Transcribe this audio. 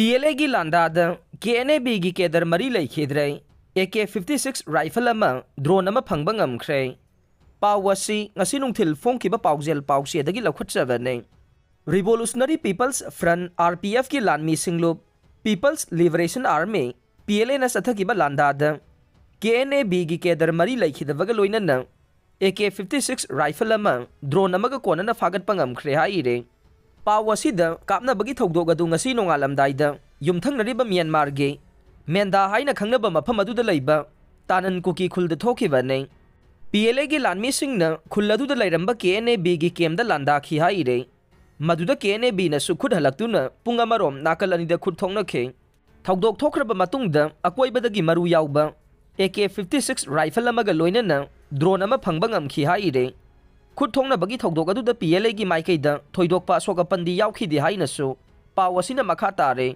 PLA की लांदादा KNA की केदर मरी लेखिद्रे AK-56 राइफल ड्रोन फंगबा ngamkhre पावसी ngasi nungthil phongkiba paujel pausiedagi lakhutchabane Revolutionary People's Front RPF की लानमी सिंगलुप People's Liberation Army PLA na sathakiba landada KNA की केदर मरी लेखिदबगा लोइनना AK-56 राइफल ड्रोन कोनना फागटपा ngamkhre haire पावसीद कापनबगी थौदोग अदु ngasi नोंगालमदाइदा युमथंगनरिबा म्यांमारगे मेंदा हाइना खंगनबा मफम अदुदा लैबा तानन कुकी खुलद थोखिबने PLA की लानमीसिंगना खुल अदुदा लैरंबा KNA की केमदा लांदाखि हाइरे मदुदा KNA ना सुखुद हलक्तुना पुंग अमरोम नाकल अनिदा खुद थोंगनखे थौदोग थोखरबा मतुंगदा अकोइबदगी मरु याउबा AK-56 राइफल अमगा लोइनना ड्रोन अमा फंगबा ngamखि हाइरे खुद थोंगनबगी थौदोग अदुदा PLA की माइकैदा थोइदोकपा सोगपंदी याउखिदि हाइनसु पाव असिना मखा तारे।